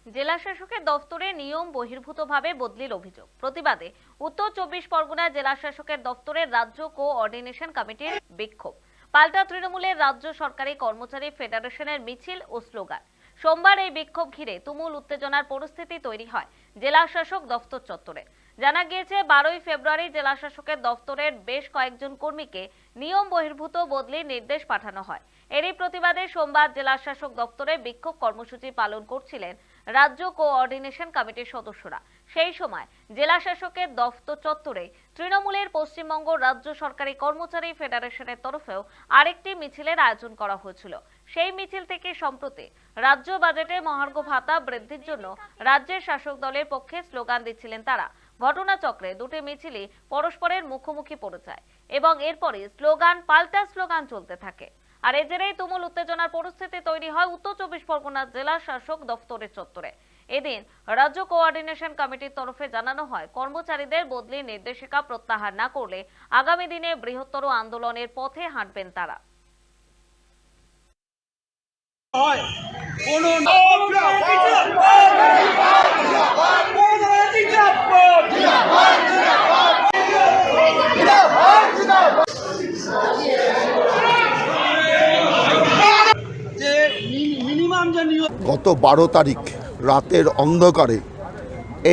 জেলা শাসকের দফতরে নিয়ম বহির্ভূতভাবে বদলির অভিযোগ প্রতিবাদে উত্তর 24 পরগনা জেলা শাসকের দফতরে রাজ্য কোঅর্ডিনেশন কমিটির বিক্ষোভ। পাল্টা তৃণমূলের রাজ্য সরকারি কর্মচারী ফেডারেশনের মিছিল ও স্লোগান। সোমবার এই বিক্ষোভ ঘিরে তুমুল উত্তেজনার পরিস্থিতি তৈরি হয় জেলা শাসক দফতর চত্বরে। জানা গিয়েছে 12 ফেব্রুয়ারি জেলা শাসকের দফতরের বেশ কয়েকজন কর্মীকে নিয়ম বহির্ভূত বদলির নির্দেশ পাঠানো হয়। এরই প্রতিবাদে সোমবার জেলা শাসক দফতরে বিক্ষোভ কর্মসূচি পালন করছিলেন রাজ্য কোঅর্ডিনেশন কমিটির সদস্যরা। সেই সময় জেলা শাসকের দফতর চত্বরে তৃণমূলের পশ্চিমবঙ্গ রাজ্য সরকারি কর্মচারী ফেডারেশনের তরফেও আরেকটি মিছিলের আয়োজন করা হয়েছিল। সেই মিছিল থেকে সম্প্রতি রাজ্য বাজেটে মহার্ঘ ভাতা বৃদ্ধির জন্য রাজ্যের শাসক দলের পক্ষে স্লোগান দিচ্ছিলেন তারা। ঘটনাচক্রে দুটি মিছিলই পরস্পরের মুখোমুখি পড়ে যায় এবং এরপরই স্লোগান পাল্টা স্লোগান চলতে থাকে। আর এ জেরেই তুমুল উত্তেজনার পরিস্থিতি তৈরি হয় উত্তর 24 পরগনা জেলা শাসক দফতরের চত্বরে। এদিন রাজ্য কোঅর্ডিনেশন কমিটির তরফে জানানো হয়, কর্মচারীদের বদলির নির্দেশিকা প্রত্যাহার না করলে আগামী দিনে বৃহত্তর আন্দোলনের পথে হাঁটবেন তারা। গত 12 তারিখ রাতের অন্ধকারে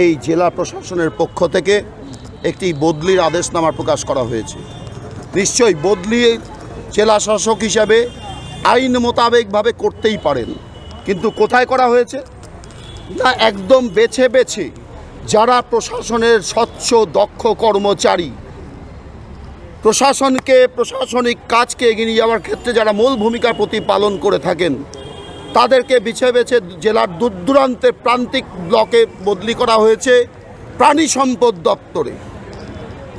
এই জেলা প্রশাসনের পক্ষ থেকে একটি বদলির আদেশনামা প্রকাশ করা হয়েছে। নিশ্চয়ই বদলি জেলা শাসক হিসাবে আইন মোতাবেকভাবে করতেই পারেন, কিন্তু কোথায় করা হয়েছে না, একদম বেছে বেছে যারা প্রশাসনের স্বচ্ছ দক্ষ কর্মচারী, প্রশাসনকে প্রশাসনিক কাজকে এগিয়ে নিয়ে যাওয়ার ক্ষেত্রে যারা মূল ভূমিকা প্রতিপালন করে থাকেন তাদেরকে বেছে বেছে জেলার দূর দূরান্তের প্রান্তিক ব্লকে বদলি করা হয়েছে প্রাণী সম্পদ দপ্তরে।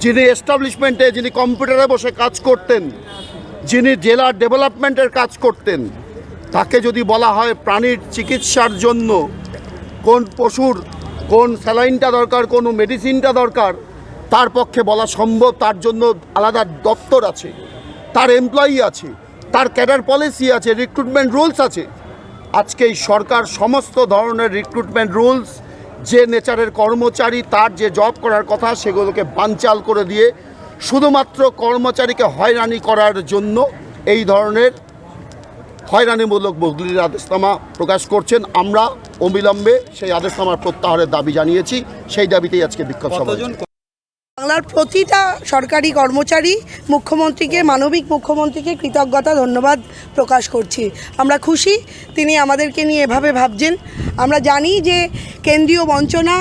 যিনি এস্টাবলিশমেন্টে, যিনি কম্পিউটারে বসে কাজ করতেন, যিনি জেলার ডেভেলপমেন্টের কাজ করতেন, তাকে যদি বলা হয় প্রাণীর চিকিৎসার জন্য কোন পশুর কোন স্যালাইনটা দরকার, কোন মেডিসিনটা দরকার, তার পক্ষে বলা সম্ভব। তার জন্য আলাদা দপ্তর আছে, তার এমপ্লয়ি আছে, তার ক্যাডার পলিসি আছে, রিক্রুটমেন্ট রুলস আছে। আজকে এই সরকার সমস্ত ধরনের রিক্রুটমেন্ট রুলস, যে নেচারের কর্মচারী তার যে জব করার কথা, সেগুলোকে বানচাল করে দিয়ে শুধুমাত্র কর্মচারীকে হয়রানি করার জন্য এই ধরনের হয়রানিমূলক বদলির আদেশনামা প্রকাশ করছেন। আমরা অবিলম্বে সেই আদেশনামার প্রত্যাহারের দাবি জানিয়েছি। সেই দাবিতেই আজকে বিক্ষোভ সভা। বাংলার প্রতিটা সরকারি কর্মচারী মুখ্যমন্ত্রীকে, মানবিক মুখ্যমন্ত্রীকে কৃতজ্ঞতা ধন্যবাদ প্রকাশ করছি। আমরা খুশি তিনি আমাদেরকে নিয়ে এভাবে ভাবছেন। আমরা জানি যে কেন্দ্রীয় বঞ্চনা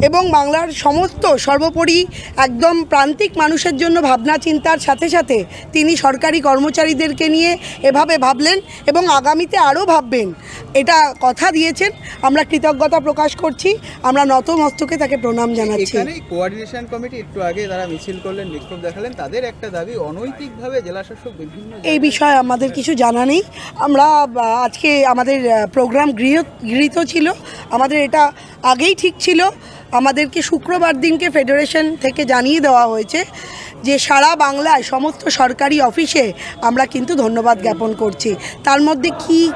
এবং বাংলার সমস্ত সর্বোপরি একদম প্রান্তিক মানুষের জন্য ভাবনা চিন্তার সাথে সাথে তিনি সরকারি কর্মচারীদেরকে নিয়ে এভাবে ভাবলেন এবং আগামীতে আরও ভাববেন, এটা কথা দিয়েছেন। আমরা কৃতজ্ঞতা প্রকাশ করছি, আমরা নতমস্তকে তাকে প্রণাম জানাচ্ছি। এখানে কোঅর্ডিনেশন কমিটি একটু আগে তারা মিছিল করলেন, বিক্ষোভ দেখালেন, তাদের একটা দাবি অনৈতিকভাবে জেলাশাসক বিভিন্ন এই বিষয়ে আমাদের কিছু জানা নেই। আমরা আজকে আমাদের প্রোগ্রাম গৃহীত ছিল, আমাদের এটা আগেই ঠিক ছিল। আমাদেরকে শুক্রবার দিনকে ফেডারেশন থেকে জানিয়ে দেওয়া হয়েছে যে সারা বাংলায় সমস্ত সরকারি অফিসে আমরা কিন্তু ধন্যবাদ জ্ঞাপন করছি। তার মধ্যে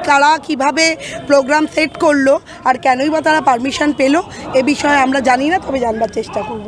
কারা কিভাবে প্রোগ্রাম সেট করলো আর কেনই বা তারা পারমিশন পেল এ বিষয়ে আমরা জানি না, তবে জানবার চেষ্টা করব।